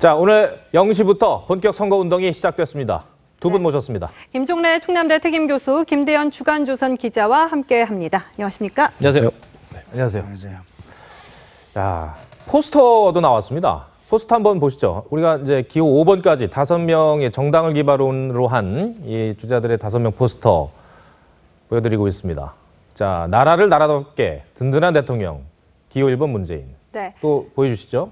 자, 오늘 0시부터 본격 선거운동이 시작됐습니다. 두 분 모셨습니다. 김종래 충남대 특임교수, 김대현 주간조선 기자와 함께합니다. 안녕하십니까? 안녕하세요. 네, 안녕하세요. 안녕하세요. 자, 포스터도 나왔습니다. 포스터 한번 보시죠. 우리가 이제 기호 5번까지 5명의 정당을 기반으로 한 이 주자들의 5명 포스터 보여드리고 있습니다. 자, 나라를 나라답게 든든한 대통령, 기호 1번 문재인. 네. 또 보여주시죠.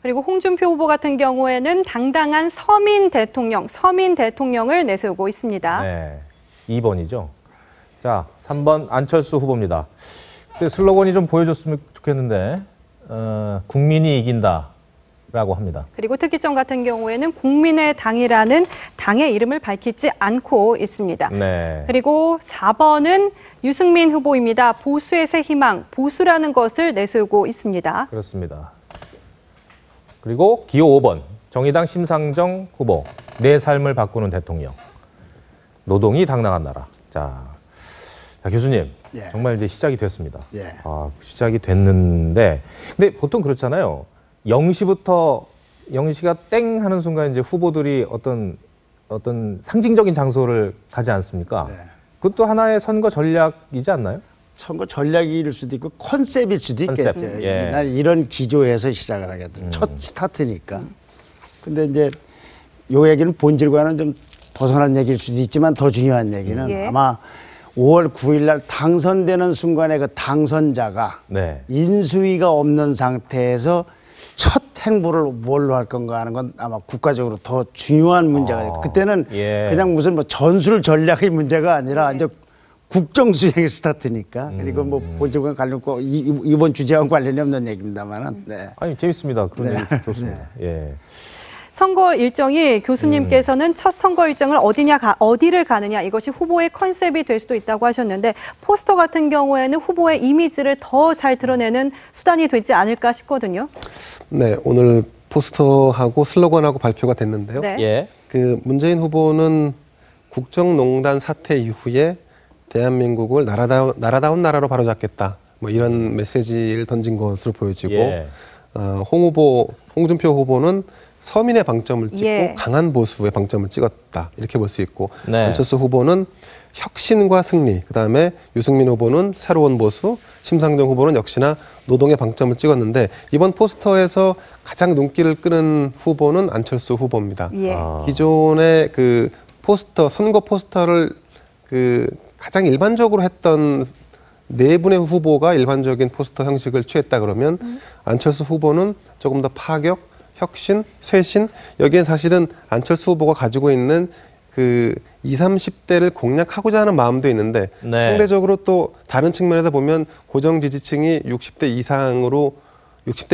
그리고 홍준표 후보 같은 경우에는 당당한 서민 대통령을 내세우고 있습니다. 네, 2번이죠. 자, 3번 안철수 후보입니다. 슬로건이 좀 보여줬으면 좋겠는데 국민이 이긴다라고 합니다. 그리고 특기점 같은 경우에는 국민의 당이라는 당의 이름을 밝히지 않고 있습니다. 네. 그리고 4번은 유승민 후보입니다. 보수의 새 희망, 보수라는 것을 내세우고 있습니다. 그렇습니다. 그리고 기호 5번 정의당 심상정 후보, 내 삶을 바꾸는 대통령, 노동이 당당한 나라. 자 교수님, 예. 정말 이제 시작이 됐습니다. 예. 시작이 됐는데, 근데 보통 그렇잖아요. 0시부터 0시가 땡 하는 순간 이제 후보들이 어떤 상징적인 장소를 가지 않습니까? 네. 그것도 하나의 선거 전략이지 않나요? 선거 전략일 수도 있고 컨셉일 수도 컨셉, 있겠죠. 예. 난 이런 기조에서 시작을 하겠다. 첫 스타트니까. 근데 이제 요 얘기는 본질과는 좀 벗어난 얘기일 수도 있지만 더 중요한 얘기는 예. 아마 5월 9일 날 당선되는 순간에 그 당선자가 네. 인수위가 없는 상태에서 첫 행보를 뭘로 할 건가 하는 건 아마 국가적으로 더 중요한 문제가 있고, 그때는 예. 그냥 무슨 뭐 전술 전략의 문제가 아니라 이제 국정 수행의 스타트니까. 그리고 뭐 본질과 관련 없고 이번 주제와 관련이 없는 얘기입니다만은. 네. 아니 재밌습니다. 그런 네. 얘기 좋습니다. 예. 선거 일정이 교수님께서는 첫 선거 일정을 어디를 가느냐, 이것이 후보의 컨셉이 될 수도 있다고 하셨는데, 포스터 같은 경우에는 후보의 이미지를 더 잘 드러내는 수단이 되지 않을까 싶거든요. 네, 오늘 포스터하고 슬로건하고 발표가 됐는데요. 네. 예. 그 문재인 후보는 국정농단 사태 이후에 대한민국을 나라다운 나라로 바로잡겠다, 뭐 이런 메시지를 던진 것으로 보여지고, 예. 홍준표 후보는 서민의 방점을 찍고 예. 강한 보수의 방점을 찍었다, 이렇게 볼 수 있고, 네. 안철수 후보는 혁신과 승리, 그다음에 유승민 후보는 새로운 보수, 심상정 후보는 역시나 노동의 방점을 찍었는데, 이번 포스터에서 가장 눈길을 끄는 후보는 안철수 후보입니다. 예. 기존의 그 포스터, 선거 포스터를 가장 일반적으로 했던 네 분의 후보가 일반적인 포스터 형식을 취했다 그러면, 안철수 후보는 조금 더 파격, 혁신, 쇄신, 여기엔 사실은 안철수 후보가 가지고 있는 그 20, 30대를 공략하고자 하는 마음도 있는데, 네. 상대적으로 또 다른 측면에서 보면 고정 지지층이 60대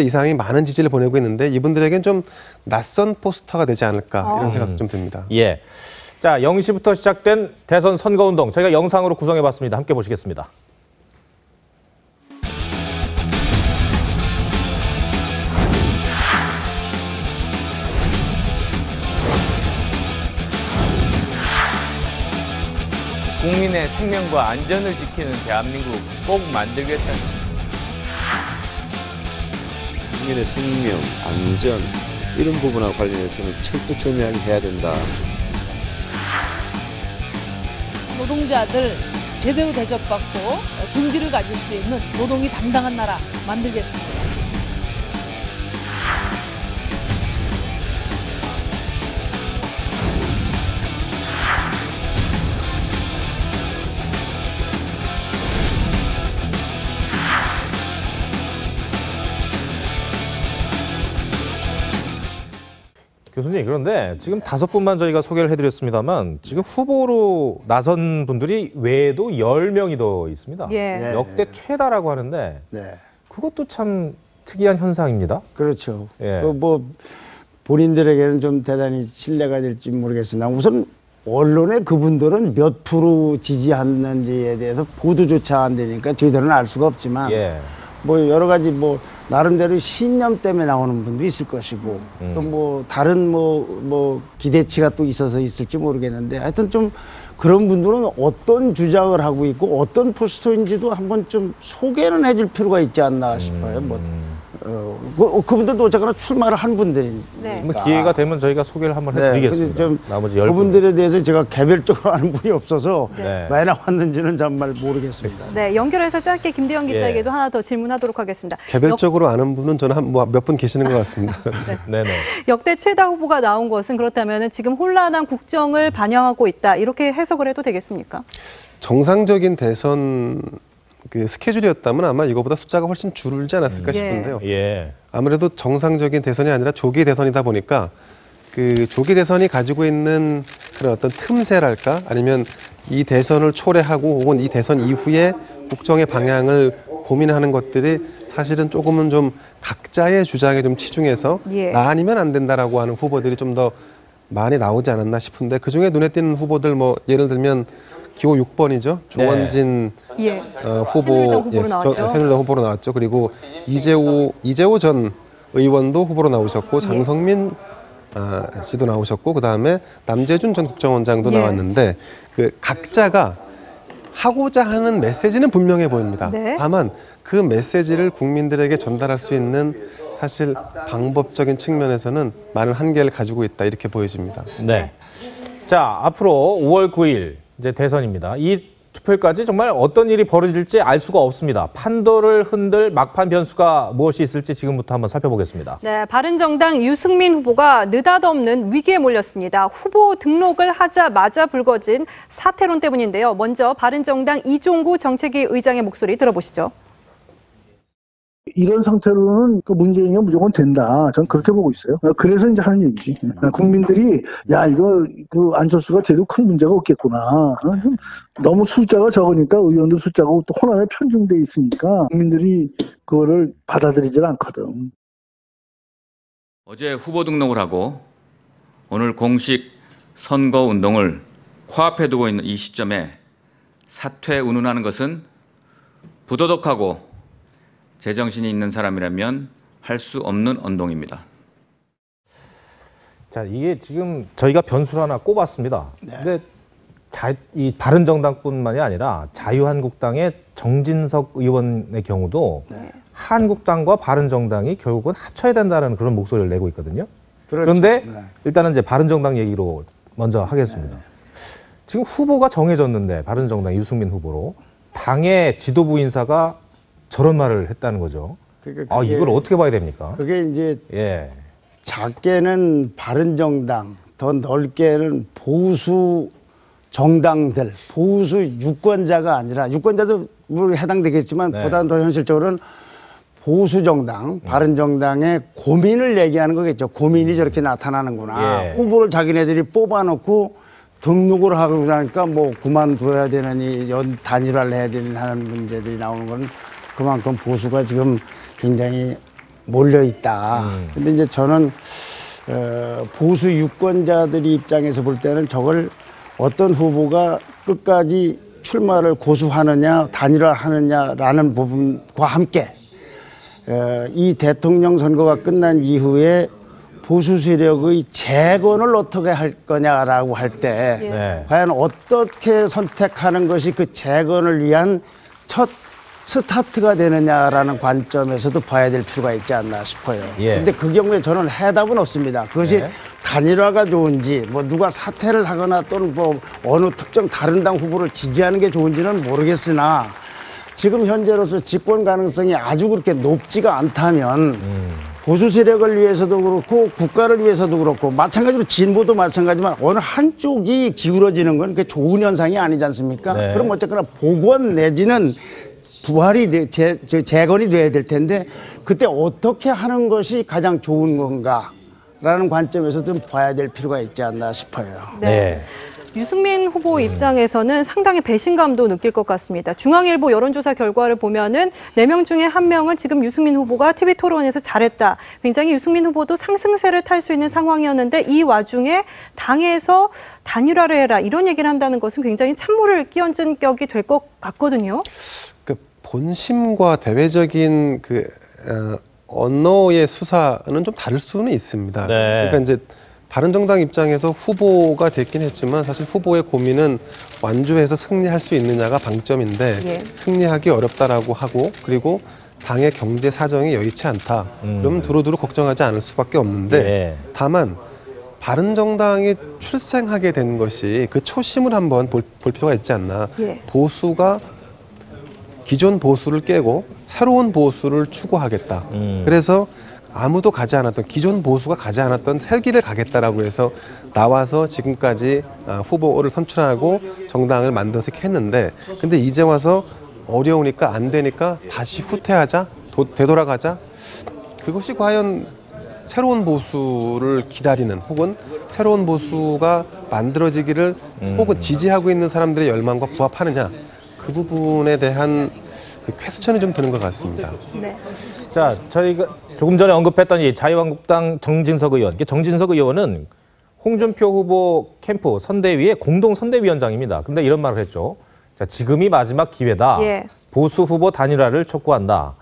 이상이 많은 지지를 보내고 있는데, 이분들에겐 좀 낯선 포스터가 되지 않을까, 이런 생각도 좀 듭니다. 예. 자, 0시부터 시작된 대선 선거운동, 저희가 영상으로 구성해봤습니다. 함께 보시겠습니다. 국민의 생명과 안전을 지키는 대한민국 꼭 만들겠다는 국민의 생명, 안전 이런 부분하고 관련해서는 철두철미하게 해야 된다. 노동자들 제대로 대접받고 긍지를 가질 수 있는 노동이 당당한 나라 만들겠습니다. 교수님, 그런데 지금 5분만 저희가 소개를 해드렸습니다만, 지금 후보로 나선 분들이 외에도 10명이 더 있습니다. 예. 역대 최다라고 하는데, 네. 그것도 참 특이한 현상입니다. 그렇죠. 예. 뭐 본인들에게는 좀 대단히 신뢰가 될지 모르겠으나, 우선 언론에 그분들은 몇 프로 지지하는지에 대해서 보도조차 안 되니까 저희들은 알 수가 없지만, 예. 뭐 여러 가지 뭐 나름대로 신념 때문에 나오는 분도 있을 것이고, 또 뭐 다른 뭐 기대치가 또 있어서 있을지 모르겠는데, 하여튼 좀 그런 분들은 어떤 주장을 하고 있고 어떤 포스터인지도 한번 좀 소개는 해줄 필요가 있지 않나 싶어요. 뭐 그분들도 어쨌거나 출마를 한 분들이니까. 네. 뭐 기회가 되면 저희가 소개를 한번 네, 해드리겠습니다. 근데 좀 나머지 10분. 그분들에 대해서 제가 개별적으로 아는 분이 없어서 네. 왜 나왔는지는 정말 모르겠습니다. 네, 연결해서 짧게 김대영 기자에게도 하나 더 질문하도록 하겠습니다. 개별적으로 아는 분은 저는 몇 분 계시는 것 같습니다. 네네. 역대 최다 후보가 나온 것은 그렇다면 지금 혼란한 국정을 반영하고 있다. 이렇게 해석을 해도 되겠습니까? 정상적인 대선 그 스케줄이었다면 아마 이거보다 숫자가 훨씬 줄지 않았을까 싶은데요. 예. 아무래도 정상적인 대선이 아니라 조기 대선이다 보니까 그 조기 대선이 가지고 있는 그런 어떤 틈새랄까 아니면 이 대선을 초래하고 혹은 이 대선 이후에 국정의 방향을 고민하는 것들이 사실은 조금은 좀 각자의 주장에 좀 치중해서 예. 나 아니면 안 된다라고 하는 후보들이 좀 더 많이 나오지 않았나 싶은데 그중에 눈에 띄는 후보들 뭐 예를 들면 기호 6번이죠. 조원진 예. 후보, 새누리당 후보로 나왔죠. 새누리당 후보로 나왔죠. 그리고 이재호 전 의원도 후보로 나오셨고 장성민 씨도 나오셨고 그 다음에 남재준 전 국정원장도 예. 나왔는데 그 각자가 하고자 하는 메시지는 분명해 보입니다. 네. 다만 그 메시지를 국민들에게 전달할 수 있는 사실 방법적인 측면에서는 많은 한계를 가지고 있다 이렇게 보여집니다. 네. 자, 앞으로 5월 9일 이제 대선입니다. 이 투표일까지 정말 어떤 일이 벌어질지 알 수가 없습니다. 판도를 흔들 막판 변수가 무엇이 있을지 지금부터 한번 살펴보겠습니다. 네, 바른정당 유승민 후보가 느닷없는 위기에 몰렸습니다. 후보 등록을 하자마자 불거진 사퇴론 때문인데요. 먼저 바른정당 이종구 정책위 의장의 목소리 들어보시죠. 이런 상태로는 그 문재인이 무조건 된다. 저는 그렇게 보고 있어요. 그래서 이제 하는 얘기지. 국민들이 야 이거 그 안철수가 돼도 큰 문제가 없겠구나. 좀 너무 숫자가 적으니까 의원들 숫자가 또 호남에 편중돼 있으니까 국민들이 그거를 받아들이질 않거든. 어제 후보 등록을 하고 오늘 공식 선거 운동을 코앞에 두고 있는 이 시점에 사퇴 운운하는 것은 부도덕하고 제정신이 있는 사람이라면 할 수 없는 언동입니다. 자, 이게 지금 저희가 변수를 하나 꼽았습니다. 근데 이 바른정당뿐만이 아니라 자유한국당의 정진석 의원의 경우도 한국당과 바른정당이 결국은 합쳐야 된다는 그런 목소리를 내고 있거든요. 그렇죠. 그런데 네. 일단은 이제 바른정당 얘기로 먼저 하겠습니다. 지금 후보가 정해졌는데 바른정당 유승민 후보로 당의 지도부 인사가 저런 말을 했다는 거죠. 그러니까 이걸 어떻게 봐야 됩니까? 그게 이제 예. 작게는 바른정당, 더 넓게는 보수 정당들, 보수 유권자가 아니라 유권자도 물론 해당되겠지만 네. 보다는 더 현실적으로는 보수 정당, 바른정당의 고민을 얘기하는 거겠죠. 고민이 저렇게 나타나는구나. 예. 후보를 자기네들이 뽑아놓고 등록을 하고 나니까 뭐 그만둬야 되느니 단일화를 해야 되는 하는 문제들이 나오는 건 그만큼 보수가 지금 굉장히 몰려 있다. 근데 이제 저는 보수 유권자들이 입장에서 볼 때는 저걸 어떤 후보가 끝까지 출마를 고수하느냐 단일화하느냐라는 부분과 함께 이 대통령 선거가 끝난 이후에 보수 세력의 재건을 어떻게 할 거냐라고 할 때 네. 과연 어떻게 선택하는 것이 그 재건을 위한 첫 스타트가 되느냐라는 관점에서도 봐야 될 필요가 있지 않나 싶어요. 예. 근데 그 경우에 저는 해답은 없습니다. 그것이 네. 단일화가 좋은지 뭐 누가 사퇴를 하거나 또는 뭐 어느 특정 다른 당 후보를 지지하는 게 좋은지는 모르겠으나 지금 현재로서 집권 가능성이 아주 그렇게 높지가 않다면 보수 세력을 위해서도 그렇고 국가를 위해서도 그렇고 마찬가지로 진보도 마찬가지지만 어느 한쪽이 기울어지는 건 그게 좋은 현상이 아니지 않습니까? 네. 그럼 어쨌거나 복원 내지는 부활이 재건이 돼야 될 텐데 그때 어떻게 하는 것이 가장 좋은 건가라는 관점에서 좀 봐야 될 필요가 있지 않나 싶어요. 네. 유승민 후보 입장에서는 상당히 배신감도 느낄 것 같습니다. 중앙일보 여론조사 결과를 보면은 4명 중에 1명은 지금 유승민 후보가 TV 토론에서 잘했다. 굉장히 유승민 후보도 상승세를 탈 수 있는 상황이었는데 이 와중에 당에서 단일화를 해라 이런 얘기를 한다는 것은 굉장히 찬물을 끼얹은 격이 될 것 같거든요. 그 본심과 대외적인 언어의 수사는 좀 다를 수는 있습니다. 네. 그러니까 이제 바른정당 입장에서 후보가 됐긴 했지만 사실 후보의 고민은 완주해서 승리할 수 있느냐가 방점인데 예. 승리하기 어렵다라고 하고 그리고 당의 경제 사정이 여의치 않다. 그러면 두루두루 걱정하지 않을 수밖에 없는데 예. 다만 바른정당이 출생하게 된 것이 그 초심을 한번 볼 필요가 있지 않나. 예. 보수가 기존 보수를 깨고 새로운 보수를 추구하겠다. 그래서 아무도 가지 않았던 기존 보수가 가지 않았던 새 길을 가겠다라고 해서 나와서 지금까지 후보를 선출하고 정당을 만들어서 이렇게 했는데 근데 이제 와서 어려우니까 안 되니까 다시 후퇴하자, 되돌아가자. 그것이 과연 새로운 보수를 기다리는 혹은 새로운 보수가 만들어지기를 혹은 지지하고 있는 사람들의 열망과 부합하느냐 그 부분에 대한 그 퀘스천이 좀 드는 것 같습니다. 네. 자, 저희가 조금 전에 언급했던 이 자유한국당 정진석 의원. 정진석 의원은 홍준표 후보 캠프 선대위의 공동 선대위원장입니다. 근데 이런 말을 했죠. 자, 지금이 마지막 기회다. 예. 보수 후보 단일화를 촉구한다.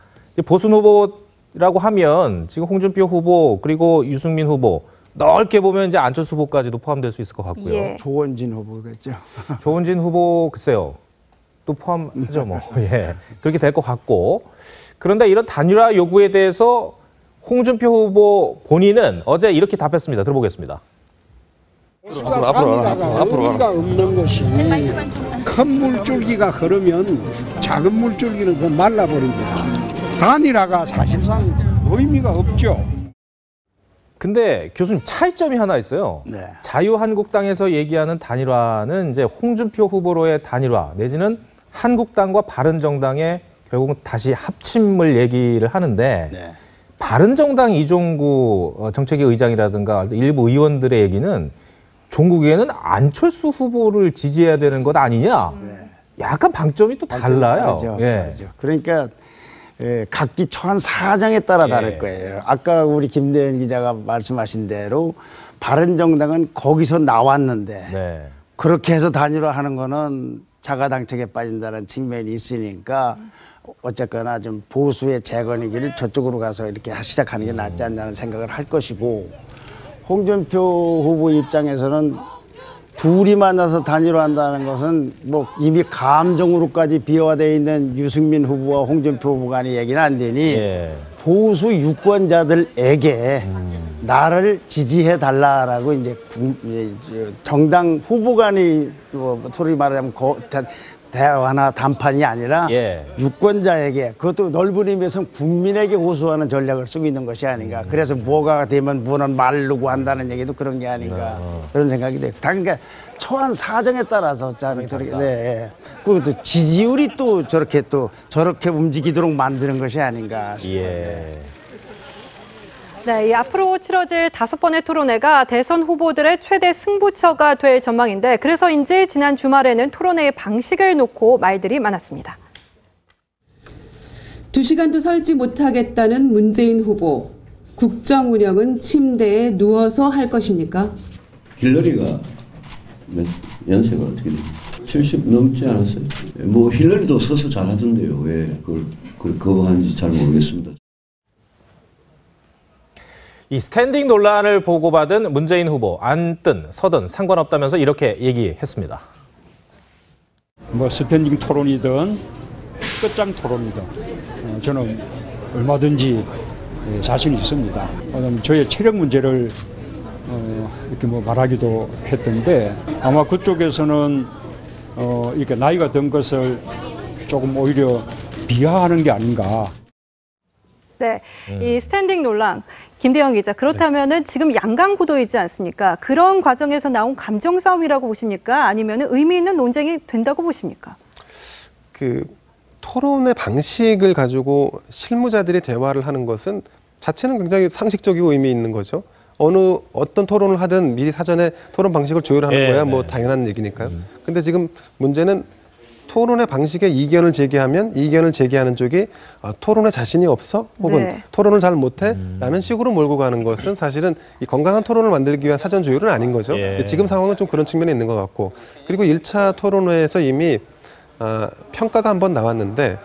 보수 후보라고 하면 지금 홍준표 후보 그리고 유승민 후보 넓게 보면 이제 안철수 후보까지도 포함될 수 있을 것 같고요. 예. 조원진 후보겠죠. 조원진 후보 글쎄요. 또 포함하죠, 뭐. 예. 그렇게 될 것 같고. 그런데 이런 단일화 요구에 대해서 홍준표 후보 본인은 어제 이렇게 답했습니다. 들어보겠습니다. 앞으로 의미가 없는 것이 큰 물줄기가 흐르면 작은 물줄기는 더 말라버립니다. 단일화가 사실상 의미가 없죠. 근데 교수님 차이점이 하나 있어요. 네. 자유한국당에서 얘기하는 단일화는 이제 홍준표 후보로의 단일화 내지는 한국당과 바른정당의 결국은 다시 합침을 얘기를 하는데 네. 바른정당 이종구 정책위 의장이라든가 일부 의원들의 얘기는 종국에는 안철수 후보를 지지해야 되는 것 아니냐. 약간 방점이 또 달라요. 다르죠. 그러니까 각기 처한 사정에 따라 다를 거예요. 아까 우리 김대현 기자가 말씀하신 대로 바른정당은 거기서 나왔는데 네. 그렇게 해서 단일화하는 거는 자가당착에 빠진다는 측면이 있으니까 어쨌거나 좀 보수의 재건이기를 저쪽으로 가서 이렇게 시작하는 게 낫지 않냐는 생각을 할 것이고 홍준표 후보 입장에서는 둘이 만나서 단일화한다는 것은 뭐 이미 감정으로까지 비화되어 있는 유승민 후보와 홍준표 후보 간의 얘기는 안 되니 보수 유권자들에게 나를 지지해 달라라고 이제 정당 후보 간의 소리 말하자면 대화나 담판이 아니라 유권자에게 그것도 넓은 의미에서 국민에게 호소하는 전략을 쓰고 있는 것이 아닌가. 그래서 뭐가 되면 뭐는 마르고 한다는 얘기도 그런 게 아닌가. 그런 생각이 돼요. 그러니까 처한 사정에 따라서 참 저렇게 그리고 또 지지율이 또 저렇게 움직이도록 만드는 것이 아닌가 싶어요. 네, 이 앞으로 치러질 5번의 토론회가 대선 후보들의 최대 승부처가 될 전망인데 그래서인지 지난 주말에는 토론회의 방식을 놓고 말들이 많았습니다. 2시간도 설지 못하겠다는 문재인 후보. 국정 운영은 침대에 누워서 할 것입니까? 힐러리가 연세가 어떻게 돼요? 70 넘지 않았어요? 뭐 힐러리도 서서 잘하던데요. 왜 그걸 거부하는지 잘 모르겠습니다. 이 스탠딩 논란을 보고받은 문재인 후보 앉든 서든 상관없다면서 이렇게 얘기했습니다. 뭐 스탠딩 토론이든 끝장 토론이든 저는 얼마든지 자신이 있습니다. 왜냐하면 저의 체력 문제를 이렇게 뭐 말하기도 했던데 아마 그쪽에서는 이렇게 나이가 든 것을 조금 오히려 비하하는 게 아닌가. 네, 이 스탠딩 논란, 김대영 기자. 그렇다면은 지금 양강 구도이지 않습니까? 그런 과정에서 나온 감정 싸움이라고 보십니까? 아니면 의미 있는 논쟁이 된다고 보십니까? 그 토론의 방식을 가지고 실무자들이 대화를 하는 것은 자체는 굉장히 상식적이고 의미 있는 거죠. 어떤 토론을 하든 미리 사전에 토론 방식을 조율하는 거야 뭐 당연한 얘기니까요. 근데 지금 문제는 토론의 방식에 이견을 제기하면 이견을 제기하는 쪽이 토론에 자신이 없어? 혹은 토론을 잘 못해? 라는 식으로 몰고 가는 것은 사실은 이 건강한 토론을 만들기 위한 사전 조율은 아닌 거죠. 지금 상황은 좀 그런 측면이 있는 것 같고 그리고 1차 토론회에서 이미 평가가 한번 나왔는데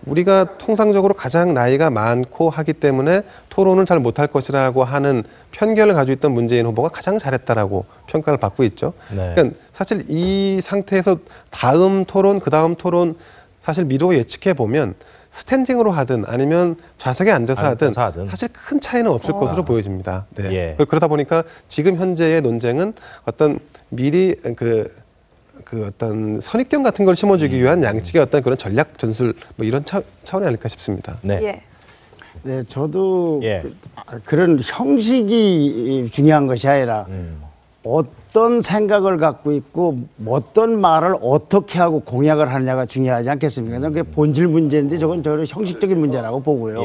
우리가 통상적으로 가장 나이가 많고 하기 때문에 토론을 잘 못할 것이라고 하는 편견을 가지고 있던 문재인 후보가 가장 잘했다라고 평가를 받고 있죠. 그러니까 사실 이 상태에서 다음 토론, 그 다음 토론 사실 미루어 예측해 보면 스탠딩으로 하든 아니면 좌석에 앉아서 하든 사실 큰 차이는 없을 것으로 보여집니다. 네. 예. 그러다 보니까 지금 현재의 논쟁은 어떤 미리 그 어떤 선입견 같은 걸 심어주기 위한 양측의 어떤 그런 전략 전술 뭐 이런 차원이 아닐까 싶습니다. 네. 예. 네, 저도 그런 형식이 중요한 것이 아니라 어떤 생각을 갖고 있고 어떤 말을 어떻게 하고 공약을 하느냐가 중요하지 않겠습니까? 그게 본질 문제인데 저는 형식적인 문제라고 보고요.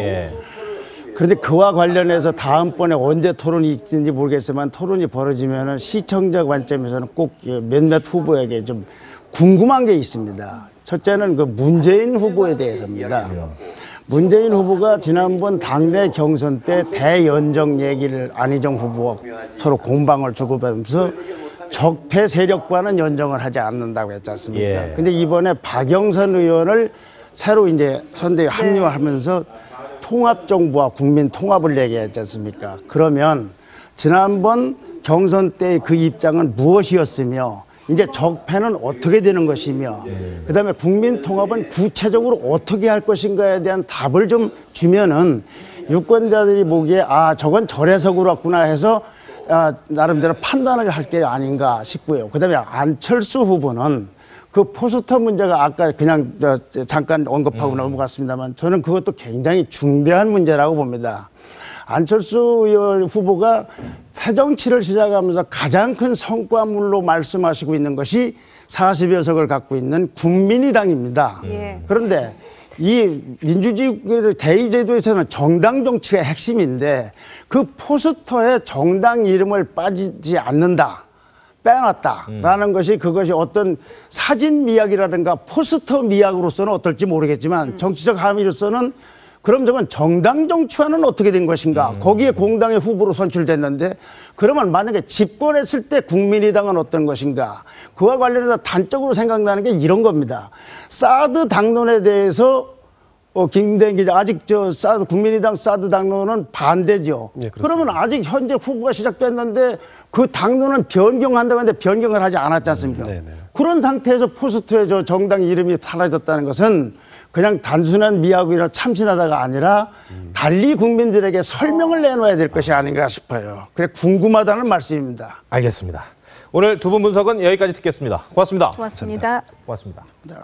그런데 그와 관련해서 다음번에 언제 토론이 있는지 모르겠지만 토론이 벌어지면 시청자 관점에서는 꼭 몇몇 후보에게 좀 궁금한 게 있습니다. 첫째는 그 문재인 후보에 대해서입니다. 문재인 후보가 지난번 당내 경선 때 대연정 얘기를 안희정 후보와 서로 공방을 주고받으면서 적폐 세력과는 연정을 하지 않는다고 했지 않습니까? 근데 이번에 박영선 의원을 새로 이제 선대에 합류하면서 통합정부와 국민 통합을 얘기했지 않습니까? 그러면 지난번 경선 때 그 입장은 무엇이었으며 이제 적폐는 어떻게 되는 것이며 그다음에 국민 통합은 구체적으로 어떻게 할 것인가에 대한 답을 좀 주면은 유권자들이 보기에 아 저건 저래서 그렇구나 해서 나름대로 판단을 할 게 아닌가 싶고요. 그다음에 안철수 후보는 그 포스터 문제가 아까 그냥 잠깐 언급하고 넘어갔습니다만 저는 그것도 굉장히 중대한 문제라고 봅니다. 안철수 의원 후보가 새정치를 시작하면서 가장 큰 성과물로 말씀하시고 있는 것이 40여 석을 갖고 있는 국민의당입니다. 그런데 이 민주주의 대의제도에서는 정당 정치가 핵심인데 그 포스터에 정당 이름을 빠지지 않는다. 빼놨다라는 것이 그것이 어떤 사진 미학이라든가 포스터 미학으로서는 어떨지 모르겠지만 정치적 함의로서는 그럼 저건 정당 정치와는 어떻게 된 것인가? 거기에 공당의 후보로 선출됐는데 그러면 만약에 집권했을 때 국민의당은 어떤 것인가? 그와 관련해서 단적으로 생각나는 게 이런 겁니다. 사드 당론에 대해서 김대현 기자 아직 국민의당 사드 당론은 반대죠. 네, 그러면 아직 현재 후보가 시작됐는데 그 당론은 변경한다고 하는데 변경을 하지 않았지 않습니까? 그런 상태에서 포스터에 저 정당 이름이 사라졌다는 것은 그냥 단순한 미학이나 참신하다가 아니라 달리 국민들에게 설명을 내놓아야 될 것이 아닌가 싶어요. 그래 궁금하다는 말씀입니다. 알겠습니다. 오늘 두 분 분석은 여기까지 듣겠습니다. 고맙습니다. 고맙습니다. 고맙습니다. 네.